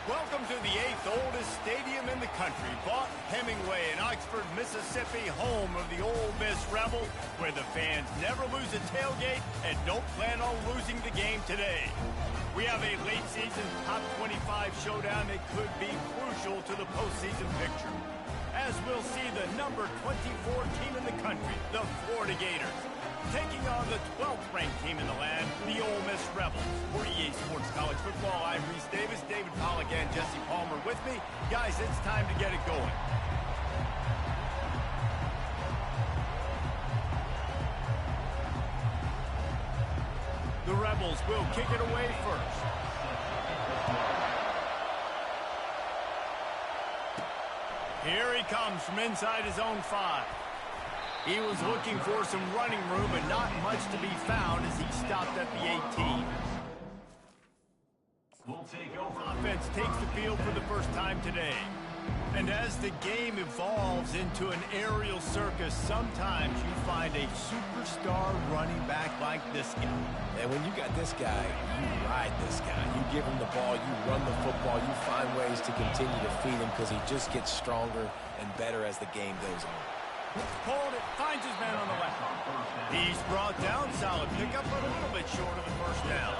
Welcome to the 8th oldest stadium in the country, Vaught Hemingway in Oxford, Mississippi, home of the Ole Miss Rebels, where the fans never lose a tailgate and don't plan on losing the game today. We have a late season top 25 showdown that could be crucial to the postseason picture, as we'll see the number 24 team in the country, the Florida Gators, taking on the 12th ranked team in the land, the Ole Miss Rebels. For EA Sports College Football, I'm Reese Davis, David Pollack, and Jesse Palmer with me. Guys, it's time to get it going. The Rebels will kick it away first. Here he comes from inside his own 5. He was looking for some running room, but not much to be found as he stopped at the 18. Offense takes the field for the first time today. And as the game evolves into an aerial circus, sometimes you find a superstar running back like this guy. And when you got this guy, you ride this guy. You give him the ball, you run the football, you find ways to continue to feed him because he just gets stronger and better as the game goes on. Pulled it, finds his man on the left. He's brought down, solid pickup, but a little bit short of the first down.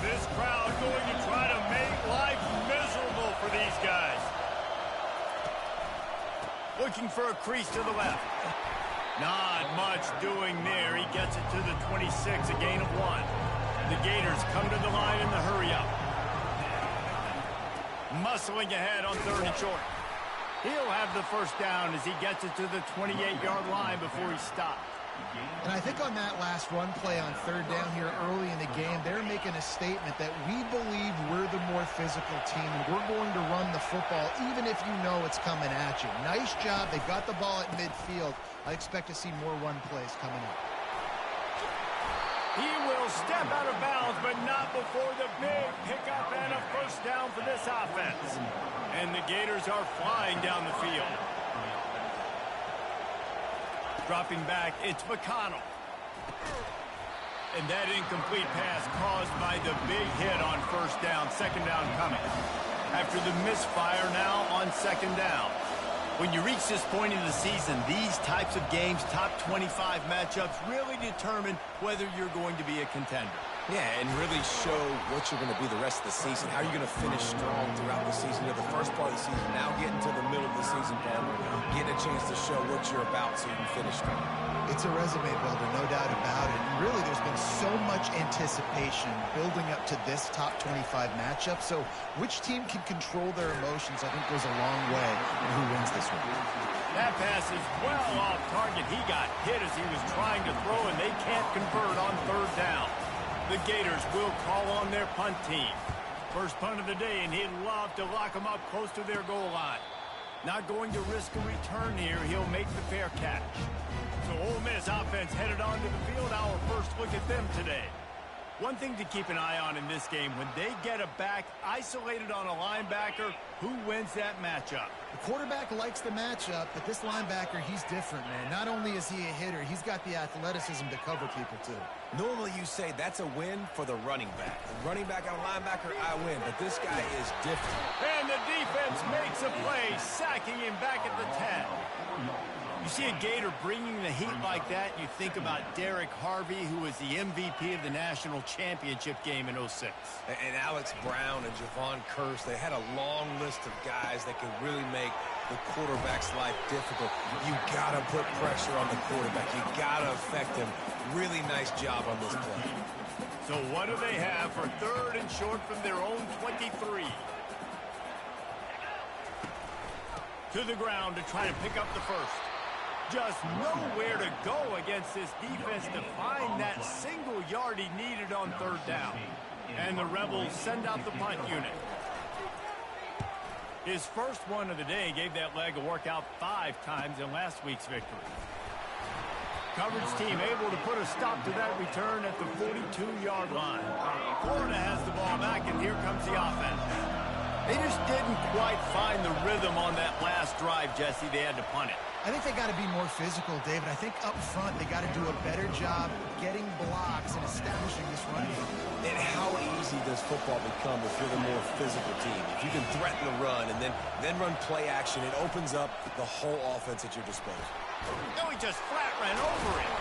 This crowd going to try to make life miserable for these guys. Looking for a crease to the left. Not much doing there. He gets it to the 26, a gain of 1. The Gators come to the line in the hurry-up. Muscling ahead on 3rd and short. He'll have the first down as he gets it to the 28-yard line before he stops. And I think on that last run play on 3rd down here early in the game, they're making a statement that we believe we're the more physical team and we're going to run the football even if you know it's coming at you. Nice job. They got the ball at midfield. I expect to see more run plays coming up. He will step out of bounds, but not before the big pickup and a first down for this offense. And the Gators are flying down the field. Dropping back, it's McConnell. And that incomplete pass caused by the big hit on first down, 2nd down coming. After the misfire now on 2nd down. When you reach this point in the season, these types of games, top 25 matchups, really determine whether you're going to be a contender. Yeah, and really show what you're going to be the rest of the season. How are you going to finish strong throughout the season? You're the first part of the season, now getting to the middle of the season, getting a chance to show what you're about so you can finish strong. It's a resume builder, no doubt about it. And really, there's been so much anticipation building up to this top 25 matchup. So which team can control their emotions, I think, goes a long way in who wins this one. That pass is well off target. He got hit as he was trying to throw, and they can't convert on 3rd down. The Gators will call on their punt team. First punt of the day, and he'd love to lock them up close to their goal line. Not going to risk a return here. He'll make the fair catch. So Ole Miss offense headed onto the field. Our first look at them today. One thing to keep an eye on in this game, when they get a back isolated on a linebacker, who wins that matchup? The quarterback likes the matchup, but this linebacker, he's different, man. Not only is he a hitter, he's got the athleticism to cover people, too. Normally you say that's a win for the running back. The running back and linebacker, I win, but this guy is different. And the defense makes a play, sacking him back at the 10. You see a Gator bringing the heat like that, you think about Derek Harvey, who was the MVP of the national championship game in 06. And Alex Brown and Javon Curse, they had a long list of guys that could really make the quarterback's life difficult. You got to put pressure on the quarterback. You got to affect him. Really nice job on this play. So what do they have for 3rd and short from their own 23? To the ground to try to pick up the first. Just nowhere to go against this defense to find that single yard he needed on 3rd down. And the Rebels send out the punt unit. His first one of the day gave that leg a workout 5 times in last week's victory. Coverage team able to put a stop to that return at the 42-yard line. Florida has the ball back, and here comes the offense. They just didn't quite find the rhythm on that last drive, Jesse. They had to punt it. I think they got to be more physical, David. I think up front they got to do a better job getting blocks and establishing this run game. And how easy this football become if you're the more physical team? If you can threaten the run and then run play action, it opens up the whole offense at your disposal. No, he just flat ran over it.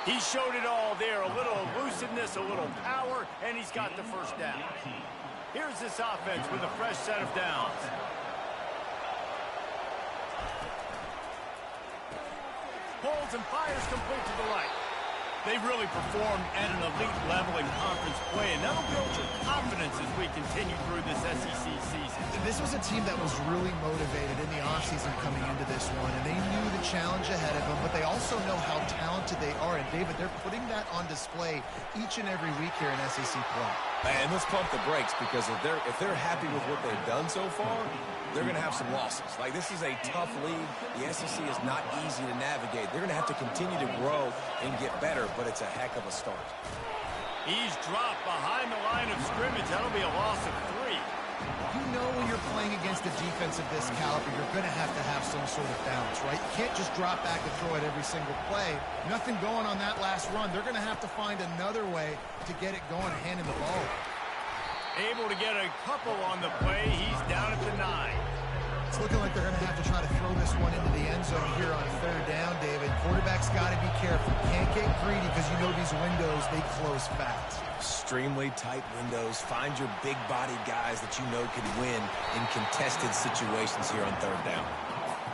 He showed it all there, a little elusiveness, a little power, and he's got the first down. Here's this offense with a fresh set of downs. Pulls and fires complete to the right. They've really performed at an elite level in conference play, and that'll build your confidence as we continue through this SEC season. This was a team that was really motivated in the offseason coming into this one, and they knew the challenge ahead of them, but they also know how talented they are. And, David, they're putting that on display each and every week here in SEC play. And let's pump the brakes, because if they're happy with what they've done so far, they're going to have some losses. Like, this is a tough league. The SEC is not easy to navigate. They're going to have to continue to grow and get better, but it's a heck of a start. He's dropped behind the line of scrimmage. That'll be a loss of 3. You know when you're playing against a defense of this caliber, you're going to have some sort of balance, right? You can't just drop back and throw it every single play. Nothing going on that last run. They're going to have to find another way to get it going, handing the ball. Able to get a couple on the play. He's down at the 9. It's looking like they're going to have to try to throw this one into the end zone here on third down, David. Quarterback's got to be careful. Can't get greedy because you know these windows, they close fast. Extremely tight windows. Find your big-bodied guys that you know can win in contested situations here on third down.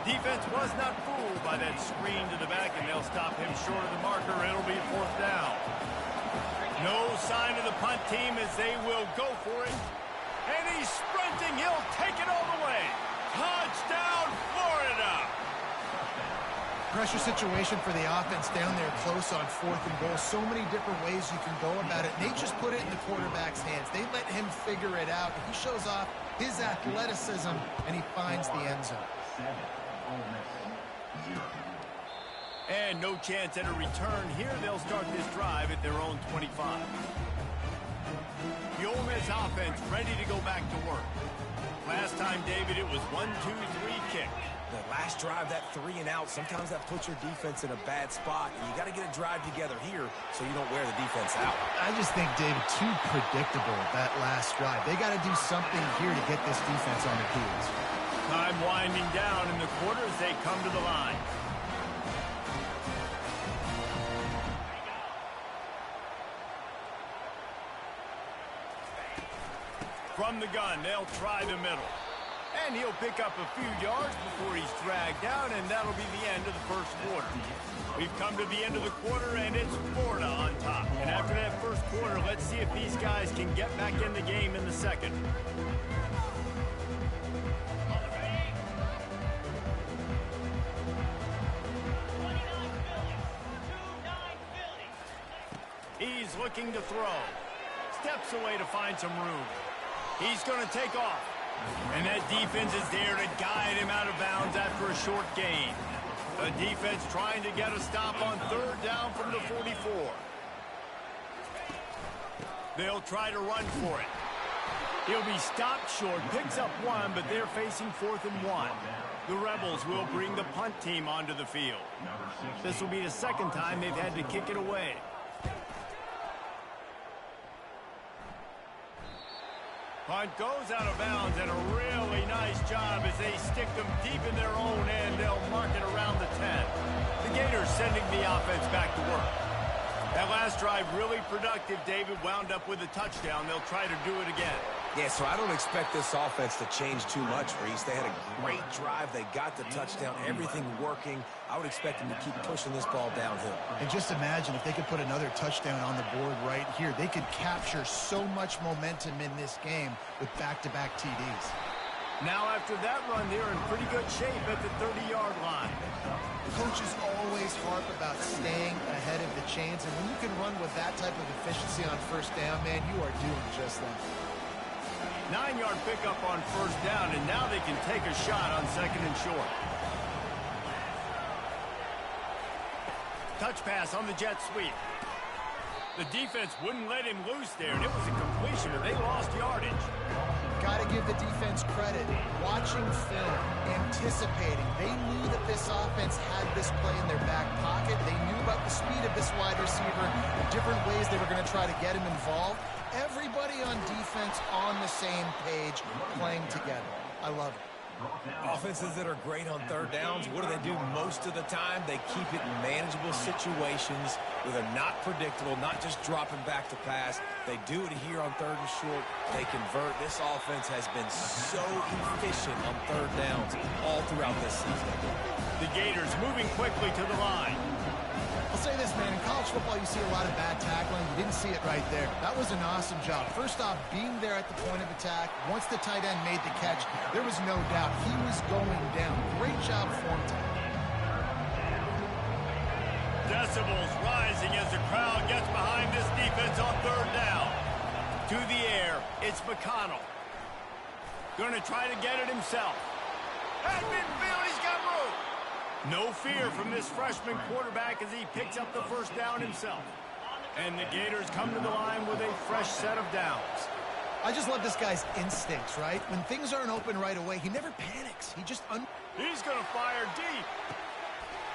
Defense was not fooled by that screen to the back, and they'll stop him short of the marker. It'll be fourth down. No sign of the punt team as they will go for it. And he's sprinting. He'll take it all the way. Touchdown, Florida! Pressure situation for the offense down there close on fourth and goal. So many different ways you can go about it. And they just put it in the quarterback's hands. They let him figure it out. He shows off his athleticism, and he finds the end zone. And no chance at a return here. They'll start this drive at their own 25. The Ole Miss offense ready to go back to work. Last time, David, it was 1-2-3 kick. The last drive, that 3 and out, sometimes that puts your defense in a bad spot. And you got to get a drive together here so you don't wear the defense out. I just think, David, too predictable that last drive. They got to do something here to get this defense on their heels. Time winding down in the quarter as they come to the line. From the gun, they'll try the middle. And he'll pick up a few yards before he's dragged down, and that'll be the end of the first quarter. We've come to the end of the quarter, and it's Florida on top. And after that first quarter, let's see if these guys can get back in the game in the second. He's looking to throw. Steps away to find some room. He's going to take off. And that defense is there to guide him out of bounds after a short gain. The defense trying to get a stop on third down from the 44. They'll try to run for it. He'll be stopped short, picks up 1, but they're facing 4th and 1. The Rebels will bring the punt team onto the field. This will be the second time they've had to kick it away. Punt goes out of bounds, and a really nice job as they stick them deep in their own end. They'll mark it around the 10. The Gators sending the offense back to work. That last drive really productive. David wound up with a touchdown. They'll try to do it again. Yeah, so I don't expect this offense to change too much, Reese. They had a great drive. They got the touchdown. Everything working. I would expect them to keep pushing this ball downhill. And just imagine if they could put another touchdown on the board right here. They could capture so much momentum in this game with back-to-back TDs. Now after that run, they're in pretty good shape at the 30-yard line. Coaches always harp about staying ahead of the chains, and when you can run with that type of efficiency on first down, man, you are doing just that. 9-yard pickup on first down, and now they can take a shot on second and short. Touch pass on the jet sweep. The defense wouldn't let him loose there, and it was a completion, and they lost yardage. Got to give the defense credit. Watching film, anticipating. They knew that this offense had this play in their back pocket. They knew about the speed of this wide receiver, the different ways they were going to try to get him involved. Everybody on defense on the same page, playing together. I love it. Offenses that are great on third downs, what do? Most of the time? They keep it in manageable situations where they're not predictable, not just dropping back to pass. They do it here on third and short. They convert. This offense has been so efficient on third downs all throughout this season. The Gators moving quickly to the line. I'll say this, man. In college football, you see a lot of bad tackling. You didn't see it right there. That was an awesome job. First off, being there at the point of attack. Once the tight end made the catch, there was no doubt he was going down. Great job for him. Decibels rising as the crowd gets behind this defense on third down. To the air, it's McConnell. Going to try to get it himself. At midfield, he's got room. No fear from this freshman quarterback as he picks up the first down himself. And the Gators come to the line with a fresh set of downs. I just love this guy's instincts, right? When things aren't open right away, he never panics. He just... He's going to fire deep.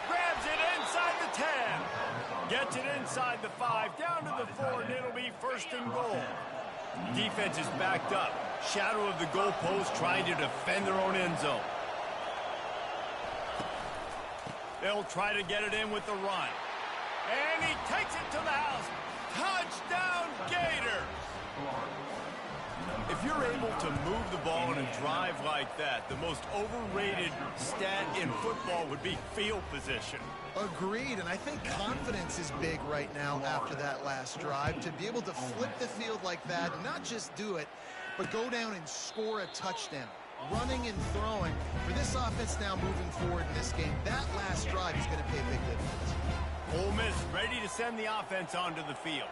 Grabs it inside the 10. Gets it inside the 5, down to the 4, and it'll be first and goal. Defense is backed up. Shadow of the goalpost trying to defend their own end zone. They'll try to get it in with the run. And he takes it to the house. Touchdown, Gators! If you're able to move the ball in a drive like that, the most overrated stat in football would be field position. Agreed, and I think confidence is big right now after that last drive. To be able to flip the field like that, not just do it, but go down and score a touchdown. Running and throwing. For this offense now moving forward in this game, that last drive is going to pay a big difference. Ole Miss ready to send the offense onto the field.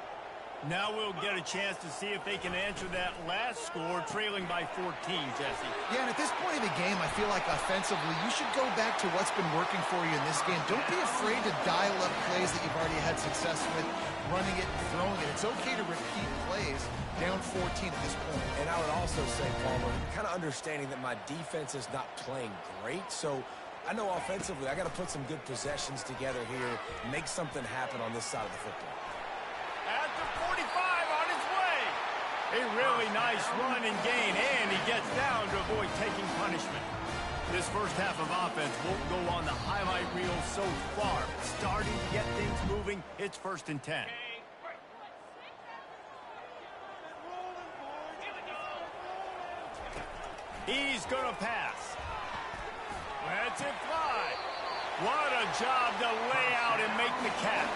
Now we'll get a chance to see if they can answer that last score, trailing by 14, Jesse. Yeah, and at this point of the game, I feel like offensively, you should go back to what's been working for you in this game. Don't be afraid to dial up plays that you've already had success with, running it and throwing it. It's okay to repeat plays down 14 at this point. And I would also say, Palmer, kind of understanding that my defense is not playing great, so I know offensively I got to put some good possessions together here, make something happen on this side of the football. At the 45 on his way. A really nice run and gain, and he gets down to avoid taking punishment. This first half of offense won't go on the highlight reel so far. Starting to get things moving, it's 1st and 10. He's going to pass. Lets it fly. What a job to lay out and make the catch.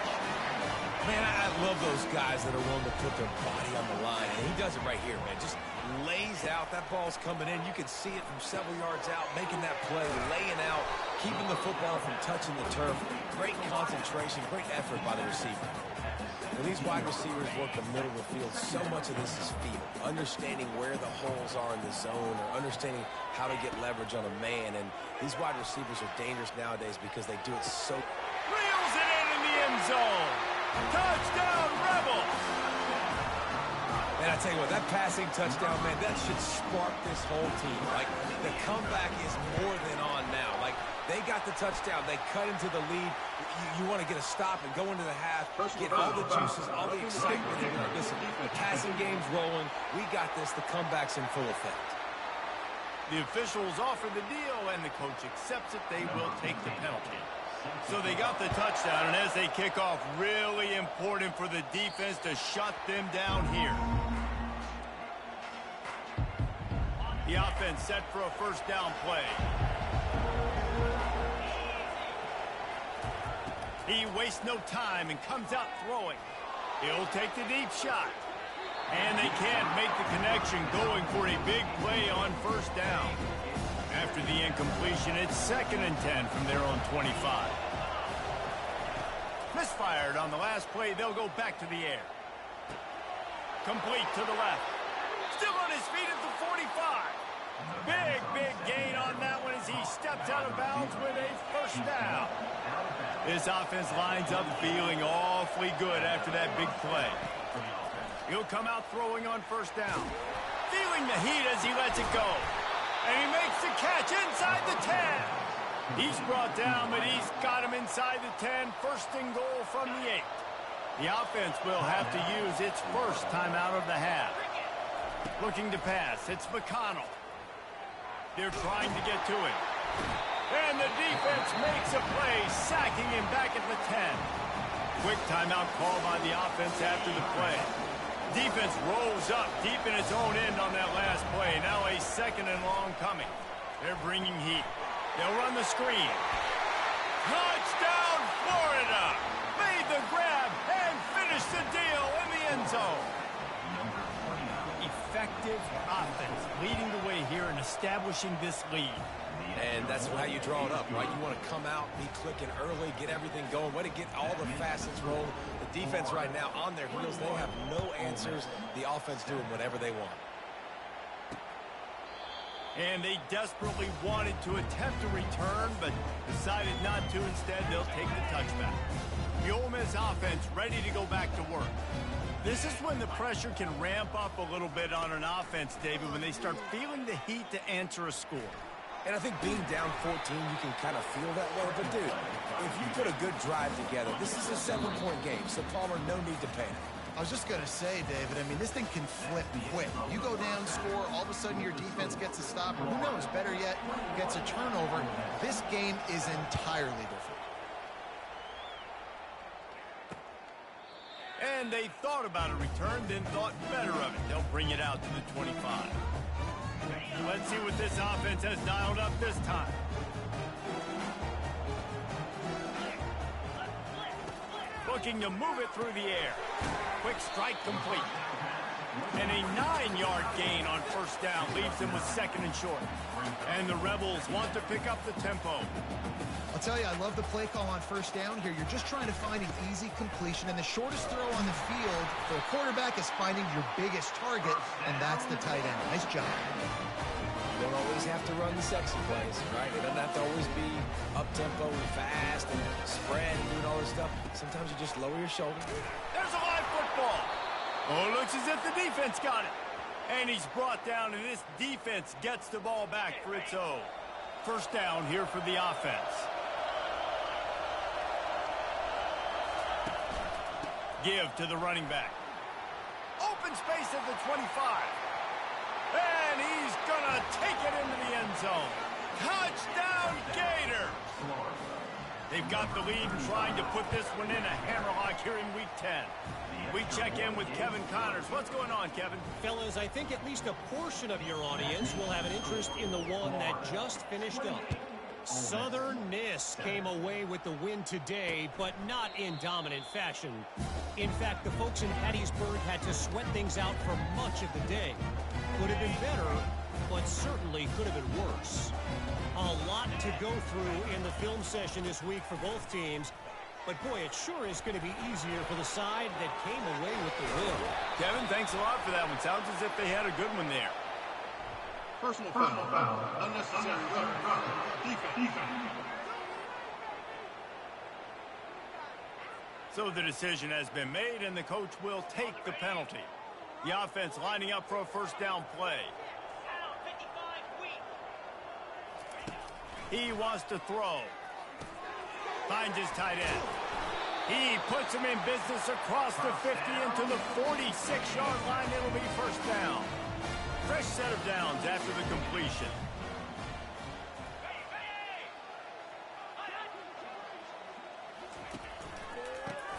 Man, I love those guys that are willing to put their body on the line. And he does it right here, man. Just lays out. That ball's coming in. You can see it from several yards out, making that play, laying out, keeping the football from touching the turf. Great concentration, great effort by the receiver. When these wide receivers work the middle of the field, so much of this is feel. Understanding where the holes are in the zone or understanding how to get leverage on a man. And these wide receivers are dangerous nowadays because they do it so... Reels it in the end zone. Touchdown, Rebels! Man, I tell you what, that passing touchdown, man, that should spark this whole team. Like, the comeback is more than on now. Like, they got the touchdown. They cut into the lead. You want to get a stop and go into the half, get all the juices, all the excitement. And listen, the passing game's rolling. We got this. The comeback's in full effect. The officials offer the deal, and the coach accepts it. They will take the penalty. So they got the touchdown, and as they kick off, really important for the defense to shut them down here. The offense set for a first down play. He wastes no time and comes out throwing. He'll take the deep shot. And they can't make the connection, going for a big play on first down. After the incompletion, it's 2nd and 10 from their own 25. Misfired on the last play. They'll go back to the air. Complete to the left. Still on his feet at the 45. Big gain on that one as he steps out of bounds with a first down. This offense lines up feeling awfully good after that big play. He'll come out throwing on first down. Feeling the heat as he lets it go. And he makes the catch inside the 10. He's brought down, but he's got him inside the 10. 1st and goal from the 8. The offense will have to use its first timeout of the half. Looking to pass. It's McConnell. They're trying to get to it. And the defense makes a play, sacking him back at the 10. Quick timeout call by the offense after the play. Defense rolls up deep in its own end on that last play. Now a second and long coming. They're bringing heat. They'll run the screen. Touchdown, Florida! Made the grab and finished the deal in the end zone. Effective offense leading the way here and establishing this lead. And that's how you draw it up, right? You want to come out, be clicking early, get everything going, way to get all the facets rolling. The defense right now on their heels, they have no answers. The offense doing whatever they want. And they desperately wanted to attempt a return, but decided not to. Instead, they'll take the touchback. The Ole Miss offense ready to go back to work. This is when the pressure can ramp up a little bit on an offense, David, when they start feeling the heat to answer a score. And I think being down 14, you can kind of feel that way. But, dude, if you put a good drive together, this is a 7-point game. So, Palmer, no need to panic. I was just going to say, David, I mean, this thing can flip quick. You go down, score, all of a sudden your defense gets a stop, or who knows, better yet, gets a turnover. This game is entirely different. And they thought about a return, then thought better of it. They'll bring it out to the 25. Let's see what this offense has dialed up this time. Looking to move it through the air. Quick strike complete. And a 9-yard gain on first down leaves them with second and short. And the Rebels want to pick up the tempo. I'll tell you, I love the play call on first down here. You're just trying to find an easy completion, and the shortest throw on the field for a quarterback is finding your biggest target, and that's the tight end. Nice job. You don't always have to run the sexy plays, right? It doesn't have to always be up-tempo and fast and spread and doing all this stuff. Sometimes you just lower your shoulder. There's a live football. Oh, looks as if the defense got it. And he's brought down, and this defense gets the ball back for its own. First down here for the offense. Give to the running back. Open space at the 25. And he's going to take it into the end zone. Touchdown, Gators! They've got the lead and trying to put this one in a hammerlock here in Week 10. We check in with Kevin Connors. What's going on, Kevin? Fellas, I think at least a portion of your audience will have an interest in the one that just finished up. Southern Miss came away with the win today, but not in dominant fashion. In fact, the folks in Hattiesburg had to sweat things out for much of the day. Could have been better, but certainly could have been worse. A lot to go through in the film session this week for both teams. But, boy, it sure is going to be easier for the side that came away with the win. Kevin, thanks a lot for that one. Sounds as if they had a good one there. Personal foul. Unnecessary run. Defense. So the decision has been made, and the coach will take the penalty. The offense lining up for a first down play. He wants to throw. Finds his tight end. He puts him in business across the 50 into the 46-yard line. It'll be first down. Fresh set of downs after the completion.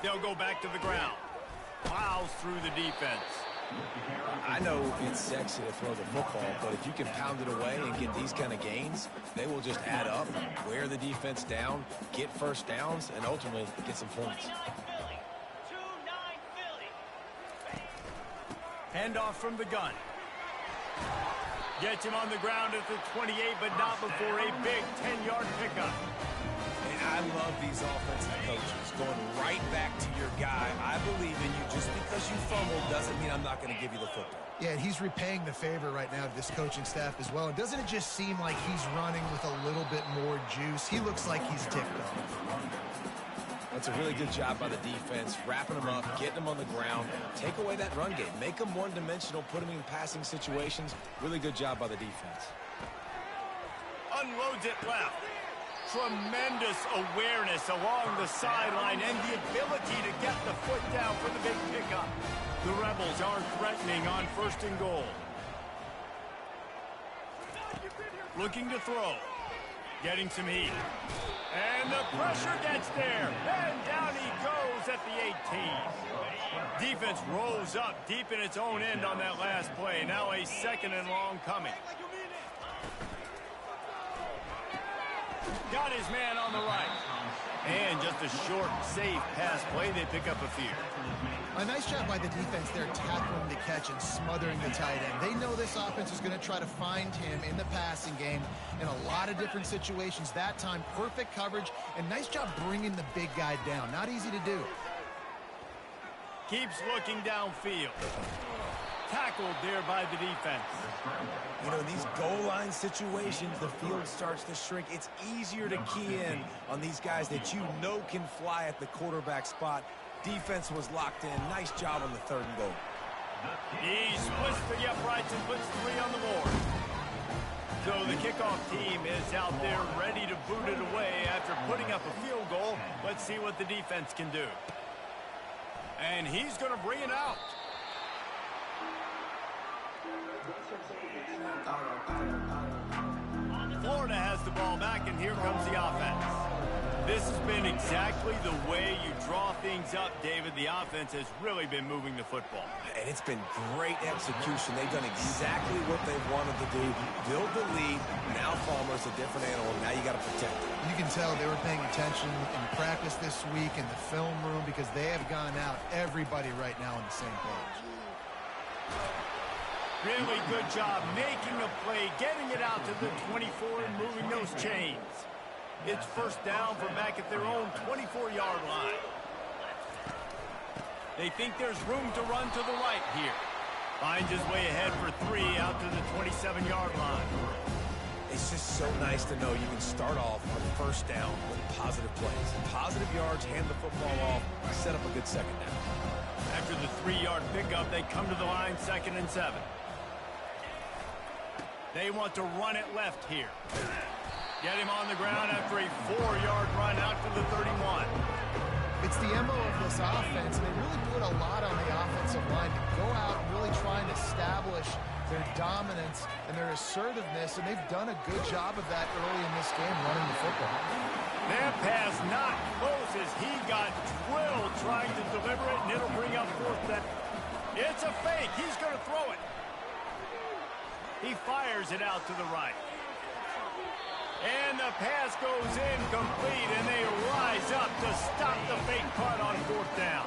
They'll go back to the ground. Plows through the defense. I know it's sexy to throw the football, but if you can pound it away and get these kind of gains, they will just add up, wear the defense down, get first downs, and ultimately get some points. Handoff from the gun. Gets him on the ground at the 28, but not before a big 10-yard pickup. And I love these offensive coaches going right back to your guy. I believe in you. Just because you fumbled doesn't mean I'm not going to give you the football. Yeah, and he's repaying the favor right now to this coaching staff as well. And doesn't it just seem like he's running with a little bit more juice? He looks like he's ticked off. That's a really good job by the defense, wrapping them up, getting them on the ground. Take away that run game. Make them one-dimensional, put them in passing situations. Really good job by the defense. Unloads it left. Tremendous awareness along the sideline and the ability to get the foot down for the big pickup. The Rebels aren't threatening on first and goal. Looking to throw. Getting some heat. And the pressure gets there. And down he goes at the 18. Defense rolls up deep in its own end on that last play. Now a second and long coming. Got his man on the right. And just a short, safe pass play. They pick up a few. A nice job by the defense there tackling the catch and smothering the tight end. They know this offense is going to try to find him in the passing game in a lot of different situations. That time, perfect coverage and nice job bringing the big guy down. Not easy to do. Keeps looking downfield. Tackled there by the defense. You know, in these goal line situations, the field starts to shrink. It's easier to key in on these guys that you know can fly at the quarterback spot. Defense was locked in. Nice job on the 3rd and goal. He splits the uprights and puts 3 on the board. So the kickoff team is out there ready to boot it away after putting up a field goal. Let's see what the defense can do. And he's going to bring it out. Florida has the ball back, and here comes the offense. This has been exactly the way you draw things up, David. The offense has really been moving the football. And it's been great execution. They've done exactly what they wanted to do. Build the lead. Now Palmer's a different animal. Now you got to protect it. You can tell they were paying attention in practice this week in the film room because they have gone out, everybody right now on the same page. Really good job making a play, getting it out to the 24 and moving those chains. It's first down from back at their own 24-yard line. They think there's room to run to the right here. Finds his way ahead for 3 out to the 27-yard line. It's just so nice to know you can start off on first down with positive plays. Positive yards, hand the football off, set up a good second down. After the 3-yard pickup, they come to the line 2nd and 7. They want to run it left here. Get him on the ground after a 4-yard run out to the 31. It's the MO of this offense, and they really put a lot on the offensive line to go out and really try and establish their dominance and their assertiveness, and they've done a good job of that early in this game running the football. That pass not close as he got drilled trying to deliver it, and it'll bring up 4th down. It's a fake. He's going to throw it. He fires it out to the right. And the pass goes incomplete, and they rise up to stop the fake punt on 4th down.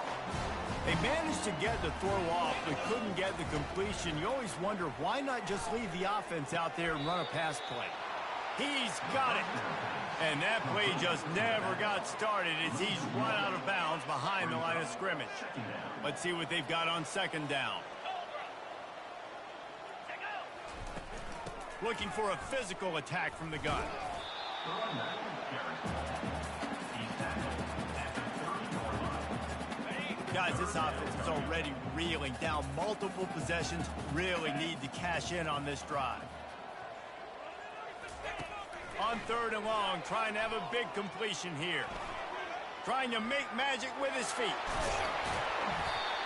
They managed to get the throw off, but couldn't get the completion. You always wonder, why not just leave the offense out there and run a pass play? He's got it. And that play just never got started as he's run out of bounds behind the line of scrimmage. Let's see what they've got on 2nd down. Looking for a physical attack from the gun. Guys, this offense is already reeling down multiple possessions. Really need to cash in on this drive. On 3rd and long, trying to have a big completion here. Trying to make magic with his feet.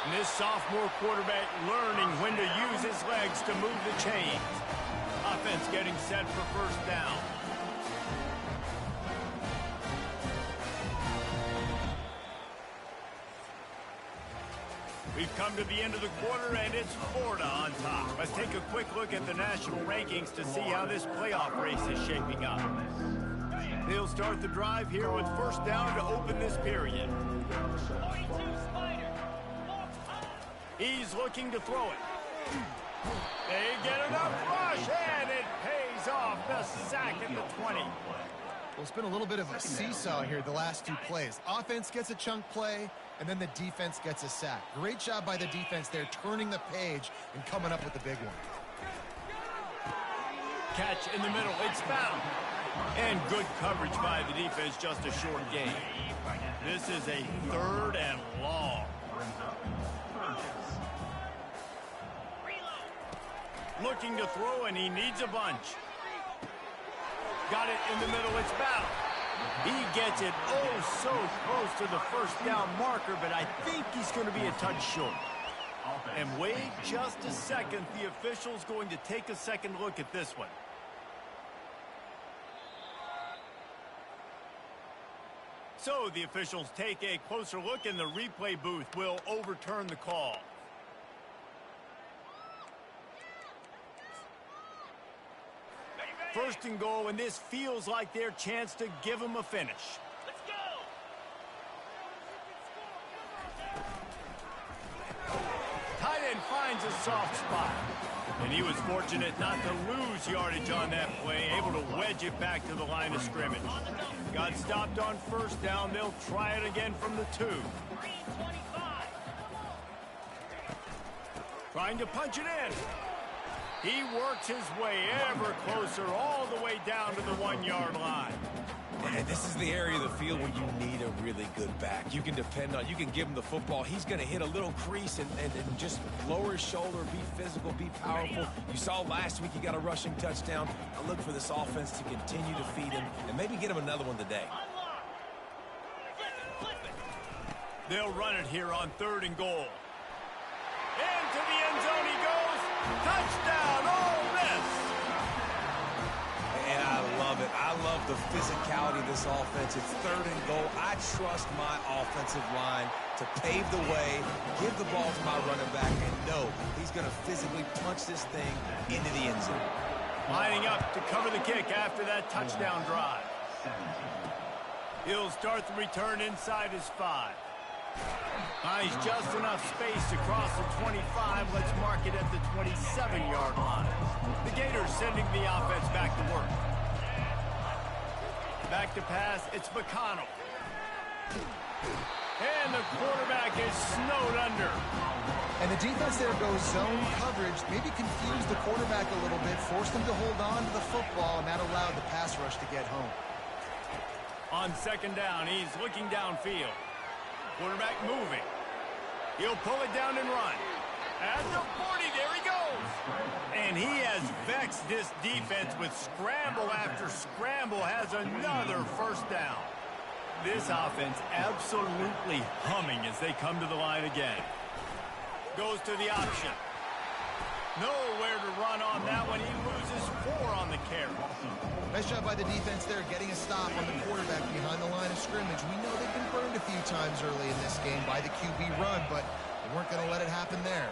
And this sophomore quarterback learning when to use his legs to move the chains. Offense getting set for 1st down. We've come to the end of the quarter, and it's Florida on top. Let's take a quick look at the national rankings to see how this playoff race is shaping up. They'll start the drive here with 1st down to open this period. He's looking to throw it. They get enough rush, and it pays off the sack at the 20. Well, it's been a little bit of a seesaw here the last 2 plays. Offense gets a chunk play, and then the defense gets a sack. Great job by the defense there, turning the page and coming up with the big one. Catch in the middle, it's found. And good coverage by the defense, just a short gain. This is a 3rd and long. Looking to throw, and he needs a bunch. Got it in the middle, it's Battle. He gets it so close to the 1st down marker, but I think he's going to be a touch short. And wait just a second, the official's going to take a second look at this one. So the officials take a closer look, and the replay booth will overturn the call. First and goal, and this feels like their chance to give them a finish. Let's go! Tight end finds a soft spot. And he was fortunate not to lose yardage on that play, able to wedge it back to the line of scrimmage. Got stopped on first down. They'll try it again from the 2. Trying to punch it in. He works his way ever closer all the way down to the 1-yard line. And this is the area of the field where you need a really good back. You can depend on, you can give him the football. He's going to hit a little crease and just lower his shoulder, be physical, be powerful. You saw last week he got a rushing touchdown. I look for this offense to continue to feed him and maybe get him another one today. They'll run it here on 3rd and goal. Into the end zone he goes. Touchdown, Ole Miss. And I love it. I love the physicality of this offense. It's 3rd and goal. I trust my offensive line to pave the way, give the ball to my running back, and know he's going to physically punch this thing into the end zone. Lining up to cover the kick after that touchdown drive. He'll start the return inside his 5. Finds just enough space to cross the 25. Let's mark it at the 27-yard line. The Gators sending the offense back to work. Back to pass, it's McConnell. And the quarterback is snowed under. And the defense there goes zone coverage, maybe confused the quarterback a little bit, forced him to hold on to the football, and that allowed the pass rush to get home. On 2nd down, he's looking downfield. Quarterback moving. He'll pull it down and run. At the 40, there he goes. And he has vexed this defense with scramble after scramble, has another first down. This offense absolutely humming as they come to the line again. Goes to the option. Nowhere to run on that one. He loses 4 on the carry. Nice job by the defense there, getting a stop on the quarterback behind the line of scrimmage. We know they've been burned a few times early in this game by the QB run, but they weren't going to let it happen there.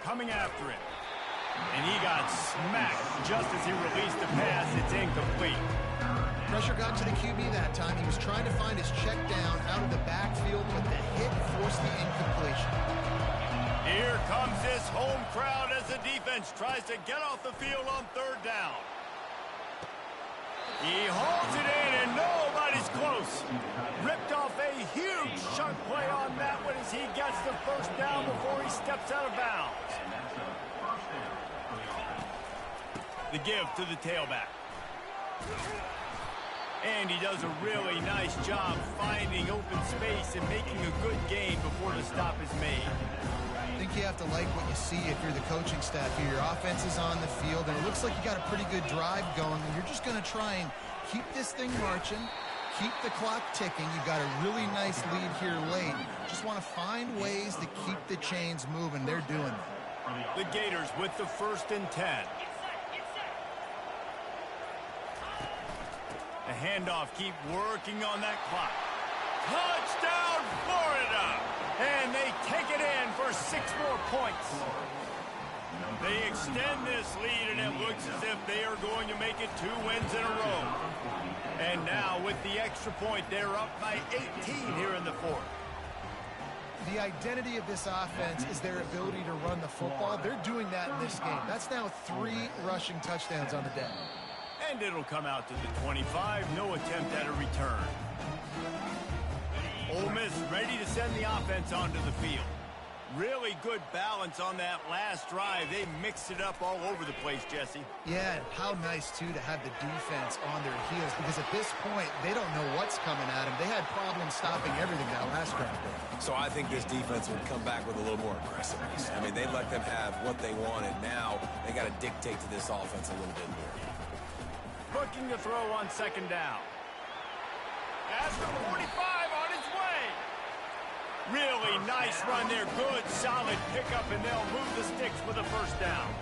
Coming after it. And he got smacked just as he released the pass. It's incomplete. Pressure got to the QB that time. He was trying to find his check down out of the backfield, but the hit forced the incompletion. Here comes this home crowd as the defense tries to get off the field on 3rd down. He hauls it in and nobody's close. Ripped off a huge chunk play on that one as he gets the first down before he steps out of bounds. The give to the tailback. And he does a really nice job finding open space and making a good gain before the stop is made. I think you have to like what you see if you're the coaching staff here. Your offense is on the field, and it looks like you got a pretty good drive going, and you're just going to try and keep this thing marching, keep the clock ticking. You've got a really nice lead here late. Just want to find ways to keep the chains moving. They're doing that. The Gators with the 1st and 10. The handoff, keep working on that clock. Touchdown, Florida! And they take it in for 6 more points. They extend this lead, and it looks as if they are going to make it 2 wins in a row. And now, with the extra point, they're up by 18 here in the 4th. The identity of this offense is their ability to run the football. They're doing that in this game. That's now 3 rushing touchdowns on the day. And it'll come out to the 25. No attempt at a return. Ole Miss ready to send the offense onto the field. Really good balance on that last drive. They mixed it up all over the place, Jesse. Yeah, and how nice, too, to have the defense on their heels, because at this point, they don't know what's coming at them. They had problems stopping everything that last drive. So I think this defense would come back with a little more aggressiveness. I mean, they let them have what they wanted. Now they got to dictate to this offense a little bit more. Looking to throw on 2nd down. As the 45 on its way. Really nice run there. Good, solid pickup, and they'll move the sticks with a 1st down.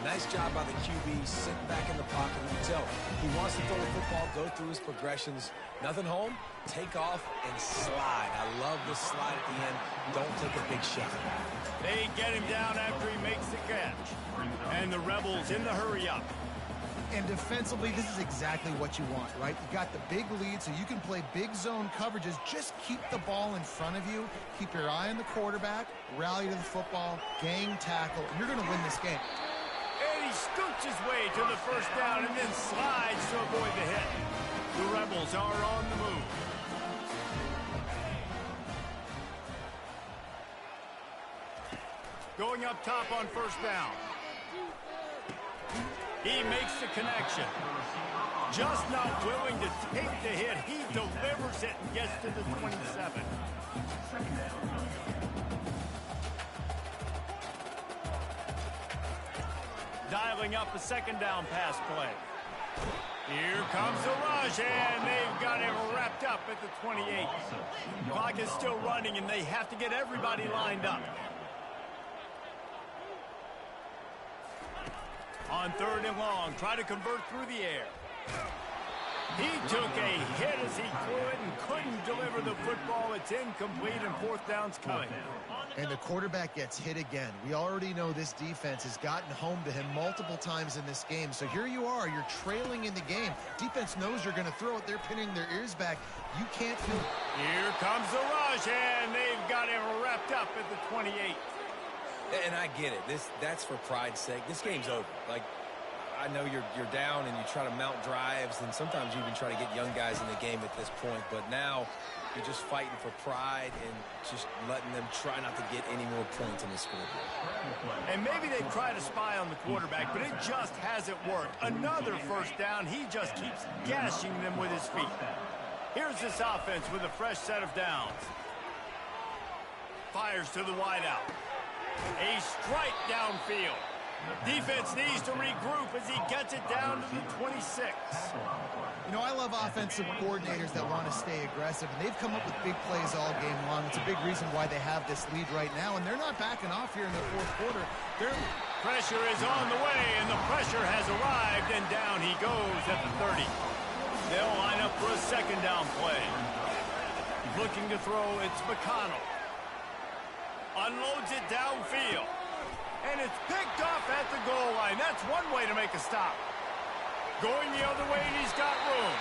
Nice Nice job by the QB, sitting back in the pocket. You can tell he wants to throw the football, go through his progressions. Nothing home, take off and slide. I love the slide at the end. Don't take a big shot. They get him down after he makes the catch. And the Rebels in the hurry up. And defensively, this is exactly what you want, right? You got the big lead, so you can play big zone coverages. Just keep the ball in front of you. Keep your eye on the quarterback. Rally to the football. Gang tackle. And you're going to win this game. And he scoots his way to the first down and then slides to avoid the hit. The Rebels are on the move. Going up top on first down. He makes the connection. Just not willing to take the hit. He delivers it and gets to the 27. Dialing up a second down pass play. Here comes the rush, and they've got him wrapped up at the 28. Clock is still running, and they have to get everybody lined up. On third and long, try to convert through the air. He took a hit as he could and couldn't deliver the football. It's incomplete, and fourth down's coming. And the quarterback gets hit again. We already know this defense has gotten home to him multiple times in this game. So here you are. You're trailing in the game. Defense knows you're going to throw it. They're pinning their ears back. You can't feel... Here comes the rush, and they've got him wrapped up at the 28. And I get it. That's for pride's sake. This game's over. Like, I know you're down and you try to mount drives, and sometimes you even try to get young guys in the game at this point. But now you're just fighting for pride and just letting them try not to get any more points in the scoreboard. And maybe they try to spy on the quarterback, but it just hasn't worked. Another first down. He just keeps gashing them with his feet. Here's this offense with a fresh set of downs. Fires to the wideout. A strike downfield. Defense needs to regroup as he gets it down to the 26. You know, I love offensive coordinators that want to stay aggressive, and they've come up with big plays all game long. It's a big reason why they have this lead right now, and they're not backing off here in the fourth quarter. Pressure is on the way, and the pressure has arrived, and down he goes at the 30. They'll line up for a second down play. Looking to throw, it's McConnell. Unloads it downfield. And it's picked off at the goal line. That's one way to make a stop. Going the other way, and he's got room.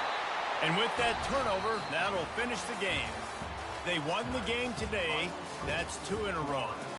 And with that turnover, that'll finish the game. They won the game today. That's 2 in a row.